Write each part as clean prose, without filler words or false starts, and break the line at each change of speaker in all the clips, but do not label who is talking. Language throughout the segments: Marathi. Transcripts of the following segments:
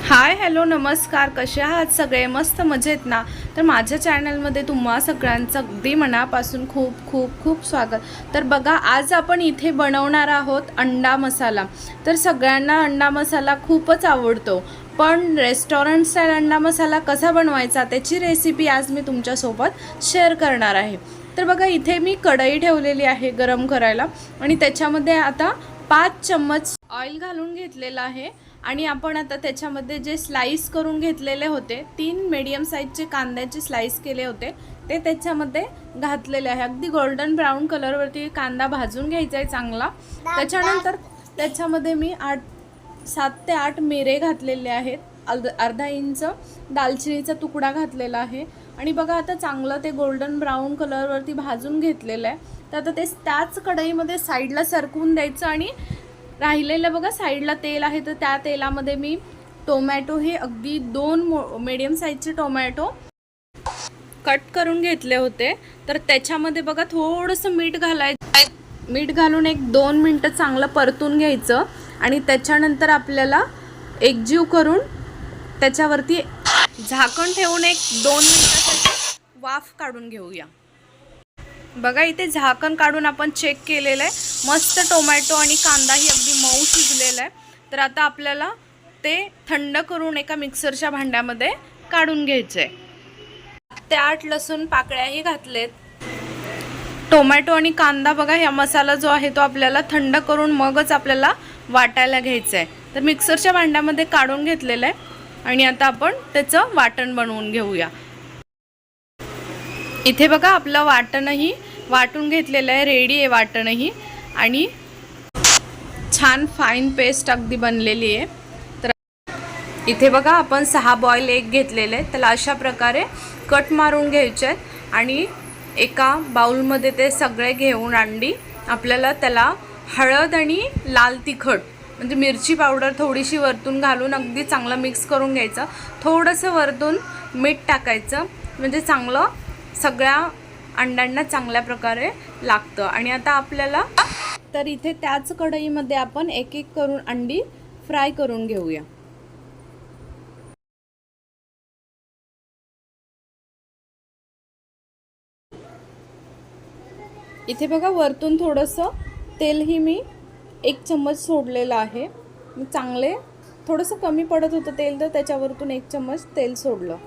हाय हॅलो नमस्कार, कसे आहात सगळे? मस्त मजेत ना? तर माझ्या चॅनलमध्ये तुम्हा सगळ्यांचं अगदी मनापासून खूप खूप खूप स्वागत. तर बघा, आज आपण इथे बनवणार आहोत अंडा मसाला. तर सगळ्यांना अंडा मसाला खूपच आवडतो, पण रेस्टॉरंट स्टाईल अंडा मसाला कसा बनवायचा त्याची रेसिपी आज मी तुमच्यासोबत शेअर करणार आहे. तर बघा, इथे मी कढई ठेवलेली आहे गरम करायला आणि त्याच्यामध्ये आता 5 चम्मच ऑइल घालून घेतलेलं आहे. आणि आपण आता त्याच्यामध्ये जे स्लाइस करून घेतलेले होते, 3 मीडियम साईजचे कांद्याचे स्लाइस केले होते ते त्याच्यामध्ये घातलेले आहे. अगदी गोल्डन ब्राऊन कलरवरती कांदा भाजून घ्यायचा आहे चांगला. त्याच्यानंतर त्याच्यामध्ये मी 7 ते 8 मिरे घातलेले आहेत. अर्धा इंच दालचिनीचा तुकडा घातलेला आहे. आणि बघा, आता चांगलं ते गोल्डन ब्राऊन कलरवरती भाजून घेतलेलं आहे. तर आता ते त्याच कढईमध्ये साईडला सरकवून द्यायचं आणि राहिलेलं बघा साईडला तेल आहे, तर त्या तेलामध्ये मी टोमॅटो हे अगदी 2 मीडियम साईजचे टोमॅटो कट करून घेतले होते. तर त्याच्यामध्ये बघा थोडंसं मीठ घालायचं. मीठ घालून 1-2 मिनटं चांगलं परतून घ्यायचं आणि त्याच्यानंतर आपल्याला एकजीव करून त्याच्यावरती झाकण ठेवून 1-2 मिनटासाठी वाफ काढून घेऊया. बघा, इथे झाकण काढून आपण चेक केलेलं आहे. मस्त टोमॅटो आणि कांदाही अगदी मऊ शिजलेला आहे. तर आता आपल्याला ते थंड करून एका मिक्सरच्या भांड्यामध्ये काढून घ्यायचं आहे. 8 लसूण पाकळ्याही घातलेत. टोमॅटो आणि कांदा बघा, हा मसाला जो आहे तो आपल्याला थंड करून मगच आपल्याला वाटायला घ्यायचं आहे. तर मिक्सरच्या भांड्यामध्ये काढून घेतलेलं आहे आणि आता आपण त्याचं वाटण बनवून घेऊया. इथे बघा, आपलं वाटणही वाटून घेतलेलं आहे, रेडी आहे वाटणही. आणि छान फाईन पेस्ट अगदी बनलेली आहे. तर इथे बघा, आपण 6 बॉईल एग घेतलेले आहेत. त्याला अशा प्रकारे कट मारून घ्यायचे आहेत आणि एका बाउलमध्ये ते सगळे घेऊन अंडी आपल्याला त्याला हळद आणि लाल तिखट म्हणजे मिरची पावडर थोडीशी वरतून घालून अगदी चांगलं मिक्स करून घ्यायचं. थोडंसं वरतून मीठ टाकायचं म्हणजे चांगलं सगळ्या अंड्यांना चांगल्या प्रकारे लागतं. आणि आता आपल्याला तर इथे त्याच कढईमध्ये आपण एक एक करून अंडी फ्राय करून घेऊया. इथे बघा, वरतून थोडंसं तेलही मी 1 चम्मच सोडलेलं आहे. चांगले थोडंसं कमी पडत होतं तेल, तर त्याच्यावरतून 1 चम्मच तेल सोडलं.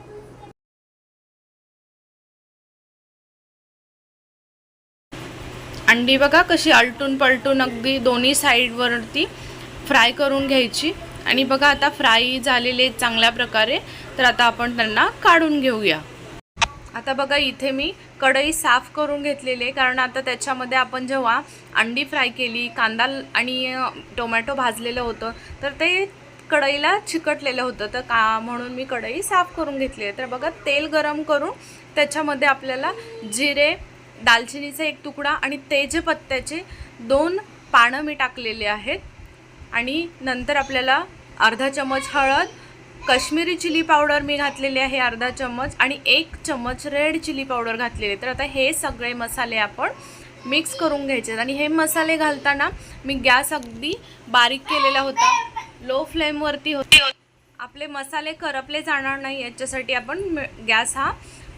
अंडी बघा कशी आलटून पलटून अगदी दोन्ही साईडवरती फ्राय करून घ्यायची. आणि बघा, आता फ्राय झालेले चांगल्या प्रकारे. तर आता आपण त्यांना काढून घेऊया. आता बघा, इथे मी कढई साफ करून घेतलेली आहे, कारण आता त्याच्यामध्ये आपण जेव्हा अंडी फ्राय केली, कांदा आणि टोमॅटो भाजलेलं होतं, तर ते कढईला चिकटलेलं होतं. तर म्हणून मी कढई साफ करून घेतली आहे. तर बघा, तेल गरम करून त्याच्यामध्ये आपल्याला जिरे, दालचिनीचा 1 तुकडा आणि तेजपत्त्याचे 2 पानं मी टाकलेले आहेत. आणि नंतर आपल्याला अर्धा चम्मच हळद, काश्मीरी चिली पावडर मी घातलेली आहे अर्धा चम्मच आणि 1 चम्मच रेड चिली पावडर घातलेली. तर आता हे सगळे मसाले आपण मिक्स करून घ्यायचे. आणि हे मसाले घालताना मी गॅस अगदी बारीक केलेला होता, लो फ्लेमवरती होते. आपले मसाले करपले जाणार नाही याच्यासाठी आपण गॅस हा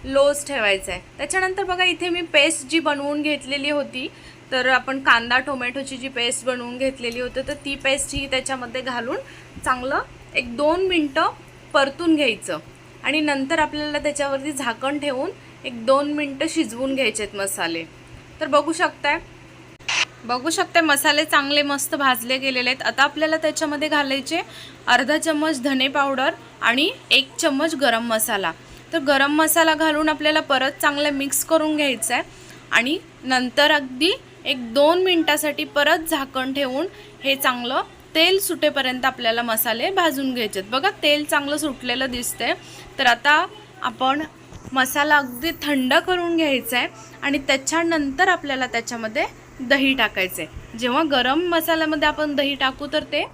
लोच ठेवायचा आहे. त्याच्यानंतर बघा, इथे मी पेस्ट जी बनवून घेतलेली होती, तर आपण कांदा टोमॅटोची जी पेस्ट बनवून घेतलेली होती, तर ती पेस्ट ही त्याच्यामध्ये घालून चांगलं 1-2 मिनटं परतून घ्यायचं. आणि नंतर आपल्याला त्याच्यावरती झाकण ठेवून 1-2 मिनटं शिजवून घ्यायचे आहेत मसाले. तर बघू शकताय मसाले चांगले मस्त भाजले गेलेले आहेत. आता आपल्याला त्याच्यामध्ये घालायचे अर्धा चम्मच धने पावडर आणि 1 चम्मच गरम मसाला. तर गरम मसाला घालून आपल्याला परत चांगलं मिक्स करून घ्यायचं आहे. आणि नंतर अगदी 1-2 मिनटासाठी परत झाकण ठेवून हे चांगलं तेल सुटेपर्यंत आपल्याला मसाले भाजून घ्यायचे आहेत. बघा, तेल चांगलं सुटलेलं दिसतंय. तर आता आपण मसाला अगदी थंड करून घ्यायचा आहे आणि त्याच्यानंतर आपल्याला त्याच्यामध्ये दही टाकायचं आहे. जेव्हा गरम मसाल्यामध्ये आपण दही टाकू तर ते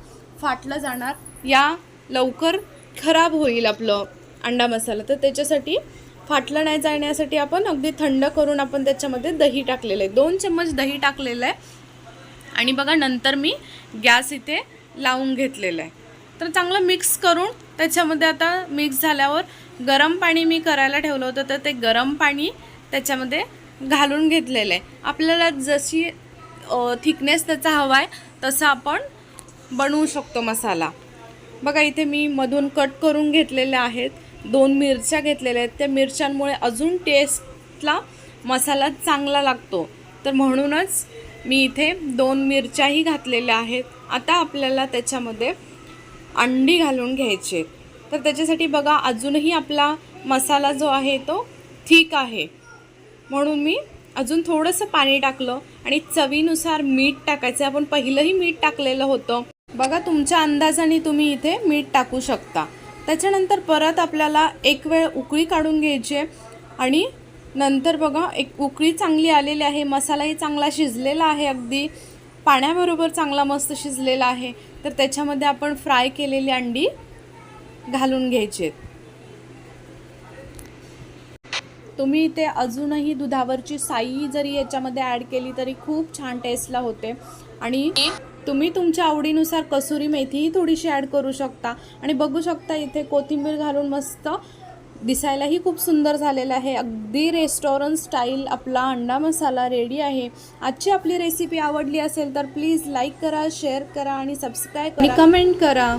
फाटलं जाणार, या लवकर खराब होईल आपलं अंडा मसाला. तर त्याच्यासाठी फाटलं नाही जाण्यासाठी आपण अगदी थंड करून आपण त्याच्यामध्ये दही टाकलेलं आहे. 2 चम्मच दही टाकलेलं आहे. आणि बघा, नंतर मी गॅस इथे लावून घेतलेलं आहे. तर चांगलं मिक्स करून त्याच्यामध्ये आता मिक्स झाल्यावर गरम पाणी मी करायला ठेवलं होतं, तर ते गरम पाणी त्याच्यामध्ये घालून घेतलेलं आहे. आपल्याला जशी थिकनेस त्याचा हवा आहे तसं आपण बनवू शकतो मसाला. बघा इथे मी मधून कट करून घेतलेले आहेत, 2 मिरच्या घेतलेल्या आहेत. त्या मिरच्यांमुळे अजून टेस्टला मसाला चांगला लागतो, तर म्हणूनच मी इथे 2 मिरच्याही घातलेल्या आहेत. आता आपल्याला त्याच्यामध्ये अंडी घालून घ्यायचे. तर त्याच्यासाठी बघा अजूनही आपला मसाला जो आहे तो थिक आहे, म्हणून मी अजून थोडंसं पाणी टाकलं आणि चवीनुसार मीठ टाकायचं. आपण पहिलंही मीठ टाकलेलं होतं. बघा तुमच्या अंदाजाने तुम्ही इथे मीठ टाकू शकता. त्याच्यानंतर परत आपल्याला एक वेळ उकळी काढून घ्यायची आणि नंतर बघा एक उकळी चांगली आलेली आहे, मसालाही चांगला शिजलेला आहे, अगदी पाण्याबरोबर चांगला मस्त शिजलेला आहे. तर त्याच्यामध्ये आपण फ्राय केलेली अंडी घालून घ्यायची. तुम्ही इथे अजूनही दुधावरची साई जरी याच्यामध्ये ॲड केली तरी खूप छान टेस्टला होते. आणि तुम्ही तुमच्या आवडीनुसार कसुरी मेथीही थोडीशी ॲड करू शकता. आणि बघू शकता इथे कोथिंबीर घालून मस्त दिसायलाही खूप सुंदर झालेला आहे. अगदी रेस्टॉरंट स्टाईल आपला अंडा मसाला रेडी आहे. आजची आपली रेसिपी आवडली असेल तर प्लीज लाईक करा, शेअर करा आणि सबस्क्राईब करा, कमेंट करा.